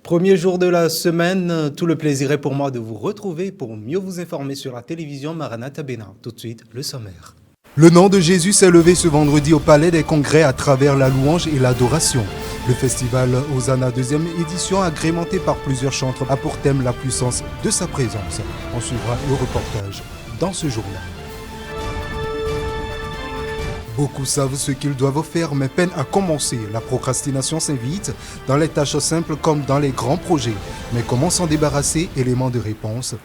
Premier jour de la semaine, tout le plaisir est pour moi de vous retrouver pour mieux vous informer sur la télévision Maranatha Bénin. Tout de suite, le sommaire. Le nom de Jésus s'est levé ce vendredi au Palais des Congrès à travers la louange et l'adoration. Le festival Hosanna 2e édition, agrémenté par plusieurs chantres, a pour thème la puissance de sa présence. On suivra le reportage dans ce journal. Beaucoup savent ce qu'ils doivent faire, mais peinent à commencer. La procrastination s'invite dans les tâches simples comme dans les grands projets. Mais comment s'en débarrasser? Élément de réponse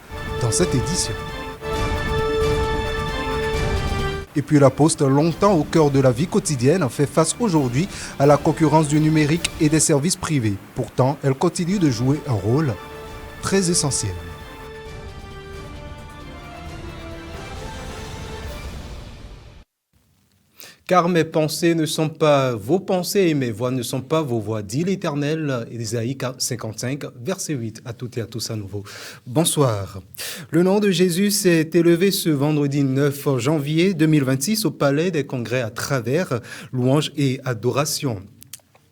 dans cette édition. Et puis la Poste, longtemps au cœur de la vie quotidienne, fait face aujourd'hui à la concurrence du numérique et des services privés. Pourtant, elle continue de jouer un rôle très essentiel. Car mes pensées ne sont pas vos pensées et mes voix ne sont pas vos voix, dit l'Éternel. Ésaïe 55, verset 8. À toutes et à tous à nouveau. Bonsoir. Le nom de Jésus s'est élevé ce vendredi 9 janvier 2026 au Palais des Congrès à travers louange et adoration.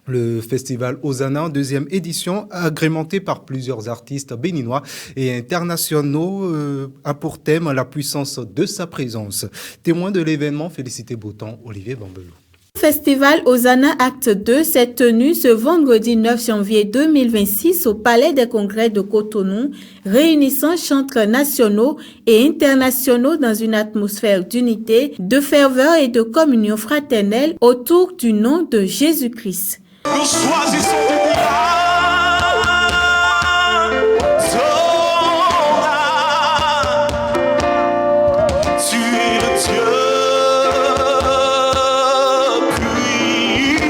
Le festival Hosanna, 2e édition, agrémenté par plusieurs artistes béninois et internationaux, a pour thème la puissance de sa présence. Témoin de l'événement, Félicité Bouton, Olivier Bambelou. Le festival Hosanna Acte 2 s'est tenu ce vendredi 9 janvier 2026 au Palais des Congrès de Cotonou, réunissant chantres nationaux et internationaux dans une atmosphère d'unité, de ferveur et de communion fraternelle autour du nom de Jésus-Christ. Nous choisissons de dire tu es le Dieu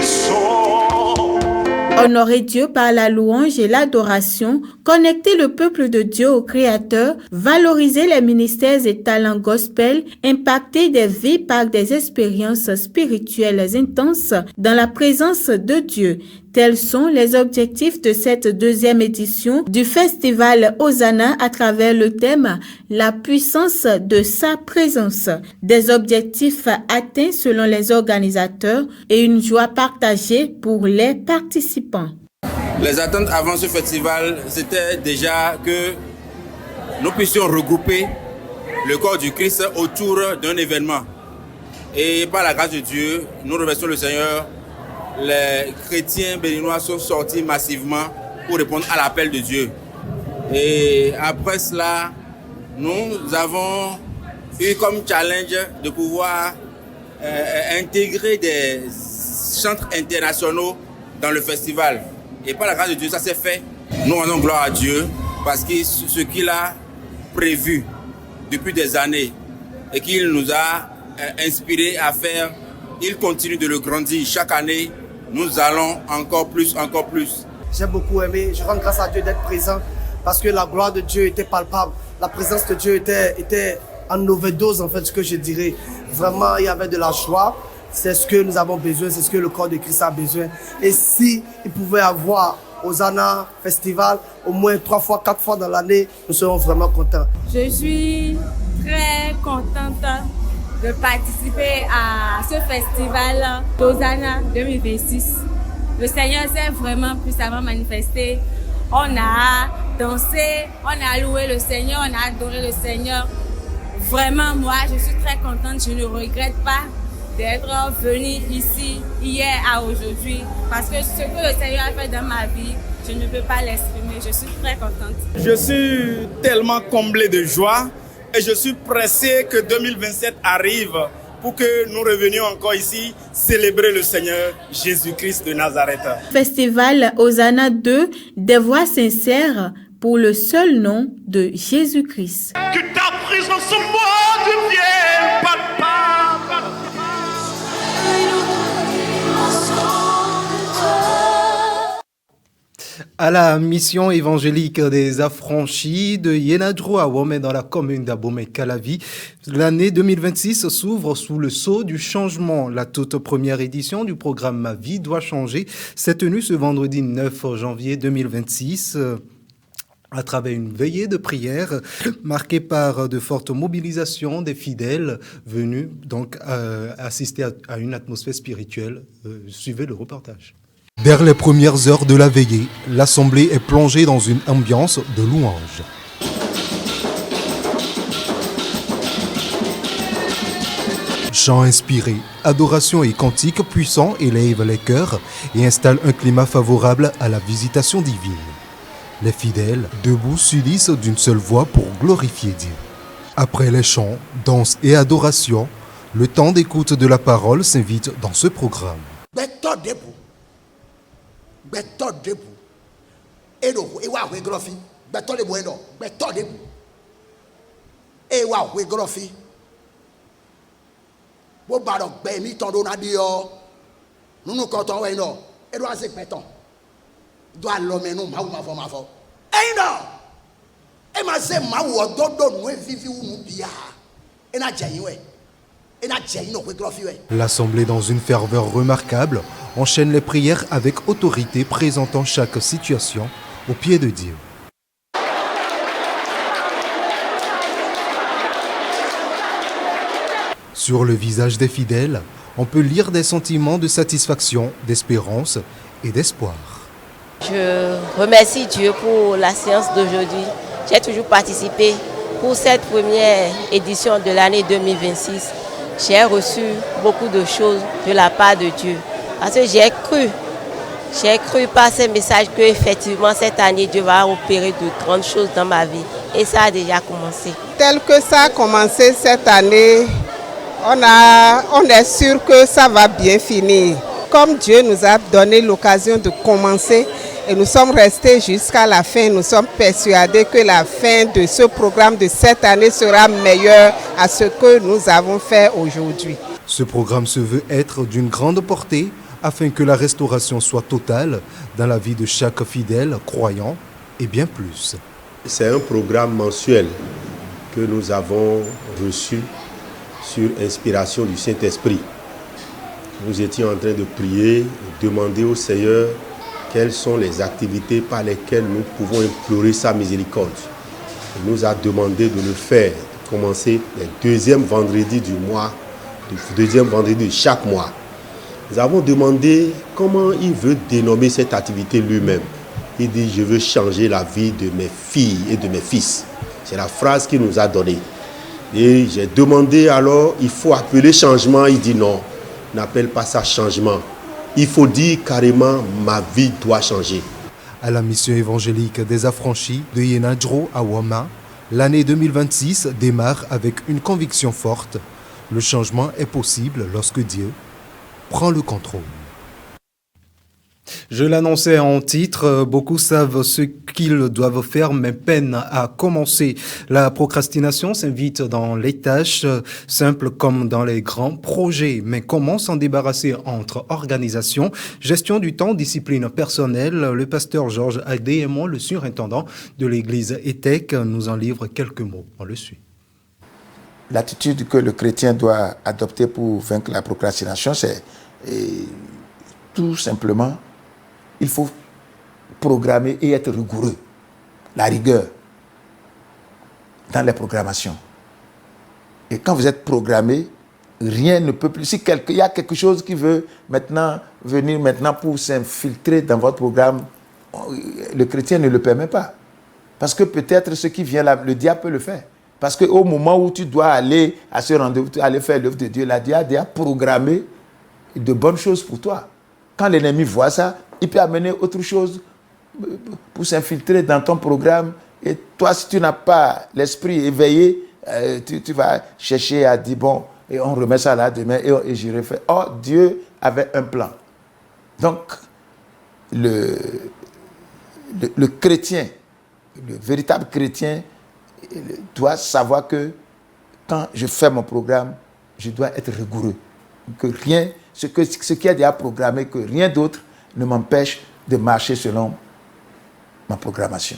puissant. Honorer Dieu par la louange et l'adoration, connecter le peuple de Dieu au Créateur, valoriser les ministères et talents gospel, impacter des vies par des expériences spirituelles intenses dans la présence de Dieu. Tels sont les objectifs de cette 2e édition du festival Hosanna à travers le thème « La puissance de sa présence ». Des objectifs atteints selon les organisateurs et une joie partagée pour les participants. Les attentes avant ce festival, c'était déjà que nous puissions regrouper le corps du Christ autour d'un événement. Et par la grâce de Dieu, nous remercions le Seigneur. Les chrétiens béninois sont sortis massivement pour répondre à l'appel de Dieu. Et après cela, nous avons eu comme challenge de pouvoir intégrer des chantres internationaux dans le festival. Et par la grâce de Dieu, ça s'est fait. Nous rendons gloire à Dieu parce que ce qu'il a prévu depuis des années et qu'il nous a inspiré à faire, il continue de le grandir. Chaque année, nous allons encore plus. J'ai beaucoup aimé. Je rends grâce à Dieu d'être présent parce que la gloire de Dieu était palpable. La présence de Dieu était en overdose, en fait, ce que je dirais. Vraiment, il y avait de la joie. C'est ce que nous avons besoin, c'est ce que le corps de Christ a besoin. Et si il pouvait avoir Hosanna Festival au moins 3 fois, 4 fois dans l'année, nous serons vraiment contents. Je suis très contente de participer à ce festival Hosanna 2026. Le Seigneur s'est vraiment puissamment manifesté. On a dansé, on a loué le Seigneur, on a adoré le Seigneur. Vraiment, moi, je suis très contente. Je ne regrette pas d'être venue ici hier à aujourd'hui parce que ce que le Seigneur a fait dans ma vie, je ne peux pas l'exprimer. Je suis très contente. Je suis tellement comblé de joie et je suis pressé que 2027 arrive pour que nous revenions encore ici célébrer le Seigneur Jésus-Christ de Nazareth. Festival Hosanna 2, des voix sincères pour le seul nom de Jésus-Christ. Que ta présence en moi devienne palpable. À la mission évangélique des affranchis de Yenadro à Womé dans la commune d'Abomey-Calavi, l'année 2026 s'ouvre sous le sceau du changement. La toute première édition du programme Ma vie doit changer s'est tenue ce vendredi 9 janvier 2026. À travers une veillée de prière marquée par de fortes mobilisations des fidèles venus donc assister à une atmosphère spirituelle. Suivez le reportage. Dès les premières heures de la veillée, l'assemblée est plongée dans une ambiance de louange. Chants inspirés, adoration et cantiques puissants élèvent les cœurs et installent un climat favorable à la visitation divine. Les fidèles, debout, s'unissent d'une seule voix pour glorifier Dieu. Après les chants, danses et adorations, le temps d'écoute de la parole s'invite dans ce programme. L'assemblée, dans une ferveur remarquable, enchaîne les prières avec autorité, présentant chaque situation au pied de Dieu. Sur le visage des fidèles, on peut lire des sentiments de satisfaction, d'espérance et d'espoir. Je remercie Dieu pour la séance d'aujourd'hui. J'ai toujours participé pour cette première édition de l'année 2026. J'ai reçu beaucoup de choses de la part de Dieu. Parce que j'ai cru par ces messages qu'effectivement cette année Dieu va opérer de grandes choses dans ma vie. Et ça a déjà commencé. Tel que ça a commencé cette année, on est sûr que ça va bien finir. Comme Dieu nous a donné l'occasion de commencer et nous sommes restés jusqu'à la fin, nous sommes persuadés que la fin de ce programme de cette année sera meilleure à ce que nous avons fait aujourd'hui. Ce programme se veut être d'une grande portée afin que la restauration soit totale dans la vie de chaque fidèle, croyant et bien plus. C'est un programme mensuel que nous avons reçu sur inspiration du Saint-Esprit. Nous étions en train de prier et demander au Seigneur quelles sont les activités par lesquelles nous pouvons implorer sa miséricorde. Il nous a demandé de le faire, de commencer le deuxième vendredi du mois, le deuxième vendredi de chaque mois. Nous avons demandé comment il veut dénommer cette activité lui-même. Il dit, je veux changer la vie de mes filles et de mes fils. C'est la phrase qu'il nous a donnée. Et j'ai demandé alors, il faut appeler changement. Il dit non, n'appelle pas ça changement. Il faut dire carrément, ma vie doit changer. À la mission évangélique des affranchis de Yenadro à Wama, l'année 2026 démarre avec une conviction forte. Le changement est possible lorsque Dieu prend le contrôle. Je l'annonçais en titre, beaucoup savent ce qu'ils doivent faire mais peinent à commencer. La procrastination s'invite dans les tâches simples comme dans les grands projets. Mais comment s'en débarrasser entre organisation, gestion du temps, discipline personnelle? Le pasteur Georges Adéhémon, le surintendant de l'église ETEC, nous en livre quelques mots. On le suit. L'attitude que le chrétien doit adopter pour vaincre la procrastination, c'est tout simplement, il faut programmer et être rigoureux. La rigueur dans les programmations. Et quand vous êtes programmé, rien ne peut plus. Si il y a quelque chose qui veut venir pour s'infiltrer dans votre programme, le chrétien ne le permet pas. Parce que peut-être ce qui vient là, le diable peut le faire. Parce qu'au moment où tu dois aller à ce rendez-vous, aller faire l'œuvre de Dieu, la diable a programmé de bonnes choses pour toi. Quand l'ennemi voit ça, il peut amener autre chose pour s'infiltrer dans ton programme. Et toi, si tu n'as pas l'esprit éveillé, tu vas chercher à dire, bon, et on remet ça là demain, et j'y refais. Oh, Dieu avait un plan. Donc, le chrétien, le véritable chrétien, doit savoir que quand je fais mon programme, je dois être rigoureux. Que rien, ce qui est déjà programmé, que rien d'autre ne m'empêche de marcher selon ma programmation.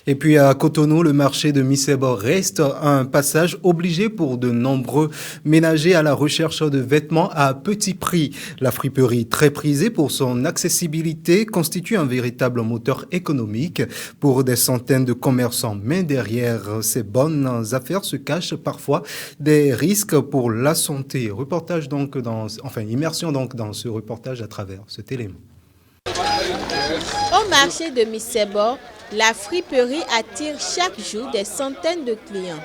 Et puis à Cotonou, le marché de Missebo reste un passage obligé pour de nombreux ménagers à la recherche de vêtements à petit prix. La friperie, très prisée pour son accessibilité, constitue un véritable moteur économique pour des centaines de commerçants. Mais derrière ces bonnes affaires se cachent parfois des risques pour la santé. Reportage donc immersion donc dans ce reportage à travers cet élément. Au marché de Missebo, la friperie attire chaque jour des centaines de clients.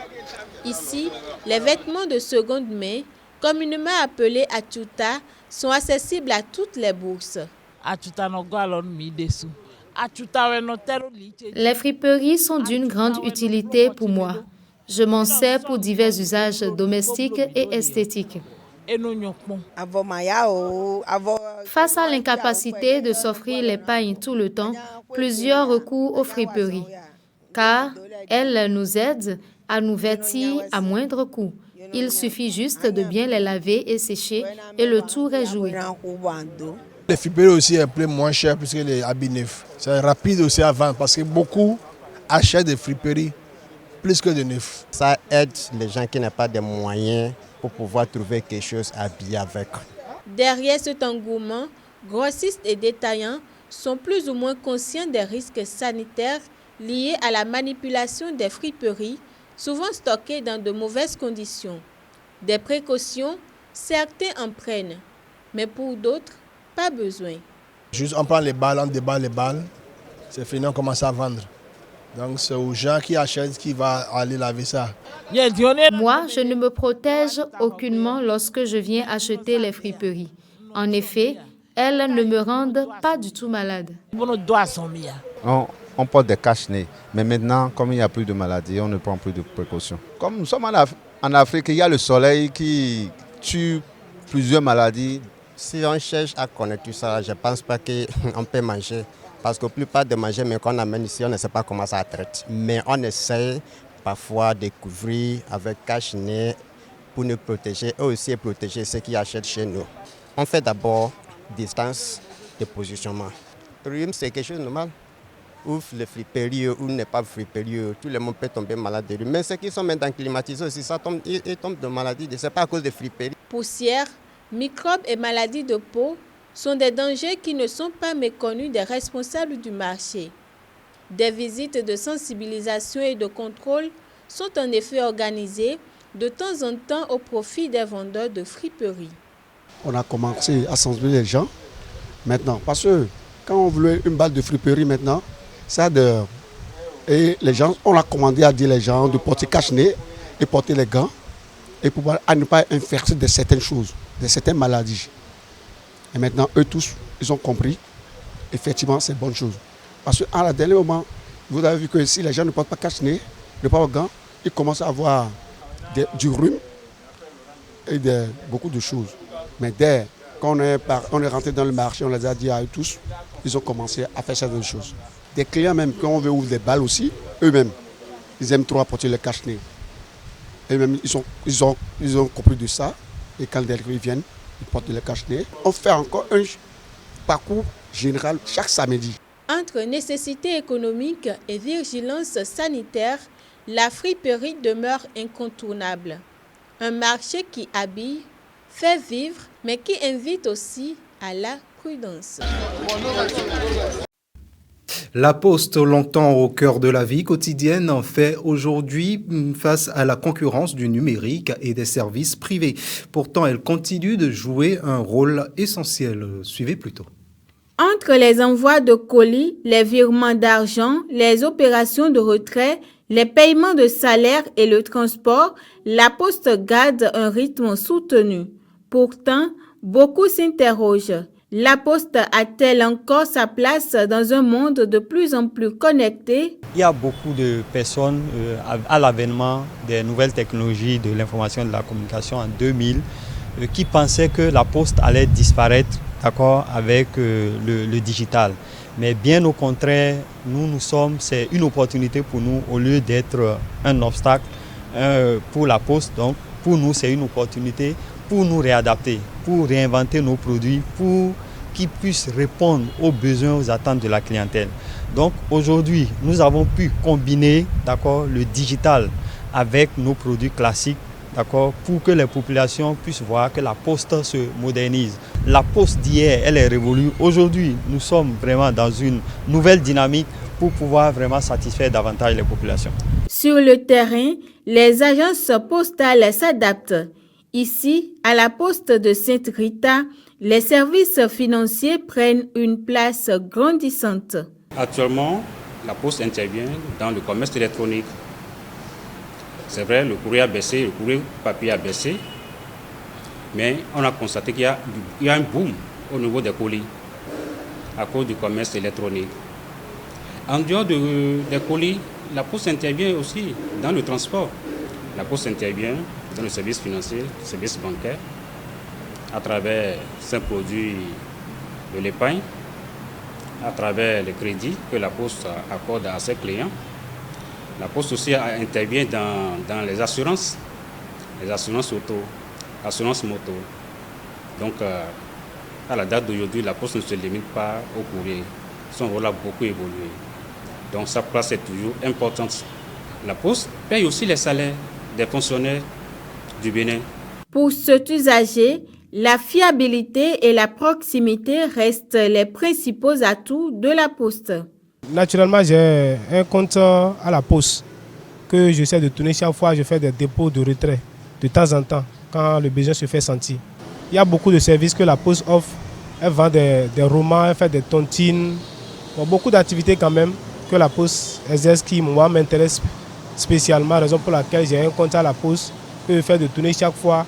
Ici, les vêtements de seconde main, communément appelés achuta, sont accessibles à toutes les bourses. Les friperies sont d'une grande utilité pour moi. Je m'en sers pour divers usages domestiques et esthétiques. Face à l'incapacité de s'offrir l'épargne tout le temps, plusieurs recourent aux friperies, car elles nous aident à nous vêtir à moindre coût. Il suffit juste de bien les laver et sécher et le tour est joué. Les friperies aussi est plus moins cher puisque les habits neufs. C'est rapide aussi à vendre parce que beaucoup achètent des friperies plus que de neufs. Ça aide les gens qui n'ont pas de moyens pour pouvoir trouver quelque chose à habiller avec. Derrière cet engouement, grossistes et détaillants sont plus ou moins conscients des risques sanitaires liés à la manipulation des friperies, souvent stockées dans de mauvaises conditions. Des précautions, certains en prennent, mais pour d'autres, pas besoin. Juste on prend les balles, on déballe les balles, c'est fini, on commence à vendre. Donc c'est aux gens qui achètent qui vont aller laver ça. Moi, je ne me protège aucunement lorsque je viens acheter les friperies. En effet, elles ne me rendent pas du tout malade. On porte des cache-nez, mais maintenant, comme il n'y a plus de maladies, on ne prend plus de précautions. Comme nous sommes en Afrique, il y a le soleil qui tue plusieurs maladies. Si on cherche à connaître tout ça, je ne pense pas qu'on peut manger. Parce que la plupart des manger mais qu'on amène ici, on ne sait pas comment ça traite. Mais on essaie parfois de couvrir avec cache-nez pour nous protéger et aussi protéger ceux qui achètent chez nous. On fait d'abord distance de positionnement. Rhume, c'est quelque chose de normal. Ouvre le friperie ou n'est pas friperie, tout le monde peut tomber malade de rhume. Mais ceux qui sont maintenant climatisés aussi, ils tombent de maladie. Ce n'est pas à cause de friperie. Poussière, microbes et maladies de peau sont des dangers qui ne sont pas méconnus des responsables du marché. Des visites de sensibilisation et de contrôle sont en effet organisées de temps en temps au profit des vendeurs de friperies. On a commencé à sensibiliser les gens maintenant, parce que quand on voulait une balle de friperie maintenant, ça de... Et les gens, on a commandé à dire les gens de porter cache-nez et porter les gants et pour ne pas infecter de certaines choses, de certaines maladies. Et maintenant, eux tous, ils ont compris, effectivement, c'est une bonne chose. Parce qu'à la dernier moment, vous avez vu que si les gens ne portent pas cache-nez, ne portent pas de gants, ils commencent à avoir du rhume et beaucoup de choses. Mais dès qu'on est rentré dans le marché, on les a dit à eux tous, ils ont commencé à faire certaines choses. Des clients même, quand on veut ouvrir des balles aussi, eux-mêmes, ils aiment trop apporter le cache-nez. Eux-mêmes, ils ont compris de ça. Et quand les clients viennent, ils portent le cache-nez. On fait encore un parcours général chaque samedi. Entre nécessité économique et vigilance sanitaire, la friperie demeure incontournable. Un marché qui habille, fait vivre, mais qui invite aussi à la prudence. La Poste, longtemps au cœur de la vie quotidienne, fait aujourd'hui face à la concurrence du numérique et des services privés. Pourtant, elle continue de jouer un rôle essentiel. Suivez plutôt. Entre les envois de colis, les virements d'argent, les opérations de retrait, les paiements de salaire et le transport, la Poste garde un rythme soutenu. Pourtant, beaucoup s'interrogent. La Poste a-t-elle encore sa place dans un monde de plus en plus connecté? Il y a beaucoup de personnes à l'avènement des nouvelles technologies de l'information et de la communication en 2000 qui pensaient que la Poste allait disparaître avec le digital. Mais bien au contraire, c'est une opportunité pour nous au lieu d'être un obstacle pour la Poste. Donc pour nous, c'est une opportunité pour nous réadapter, pour réinventer nos produits, pour qui puisse répondre aux besoins, aux attentes de la clientèle. Donc aujourd'hui, nous avons pu combiner, d'accord, le digital avec nos produits classiques, d'accord, pour que les populations puissent voir que la poste se modernise. La poste d'hier, elle est révolue. Aujourd'hui, nous sommes vraiment dans une nouvelle dynamique pour pouvoir vraiment satisfaire davantage les populations. Sur le terrain, les agences postales s'adaptent. Ici, à la poste de Sainte-Rita, les services financiers prennent une place grandissante. Actuellement, la poste intervient dans le commerce électronique. C'est vrai, le courrier a baissé, le courrier papier a baissé, mais on a constaté qu'il y a un boom au niveau des colis à cause du commerce électronique. En dehors des colis, la poste intervient aussi dans le transport. La poste intervient dans le service financier, le service bancaire, à travers ces produits de l'épargne, à travers les crédits que la poste accorde à ses clients. La poste aussi intervient dans les assurances auto, assurances moto. Donc, à la date d'aujourd'hui, la poste ne se limite pas au courrier. Son rôle a beaucoup évolué. Donc, sa place est toujours importante. La poste paye aussi les salaires des fonctionnaires du Bénin. Pour cet usager, la fiabilité et la proximité restent les principaux atouts de la poste. Naturellement, j'ai un compte à la poste que j'essaie de tourner chaque fois. Je fais des dépôts de retrait de temps en temps quand le besoin se fait sentir. Il y a beaucoup de services que la poste offre. Elle vend des romans, elle fait des tontines. Bon, beaucoup d'activités quand même que la poste exerce qui, moi, m'intéresse spécialement. Raison pour laquelle j'ai un compte à la poste que je fais de tourner chaque fois.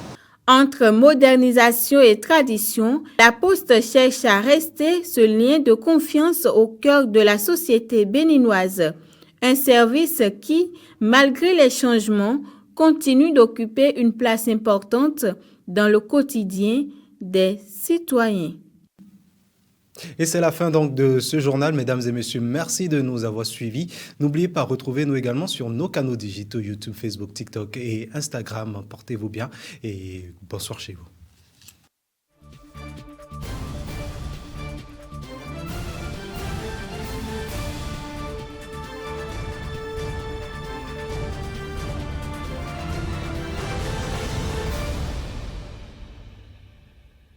Entre modernisation et tradition, la Poste cherche à rester ce lien de confiance au cœur de la société béninoise. Un service qui, malgré les changements, continue d'occuper une place importante dans le quotidien des citoyens. Et c'est la fin donc de ce journal, mesdames et messieurs. Merci de nous avoir suivis. N'oubliez pas, retrouvez-nous également sur nos canaux digitaux YouTube, Facebook, TikTok et Instagram. Portez-vous bien et bonsoir chez vous.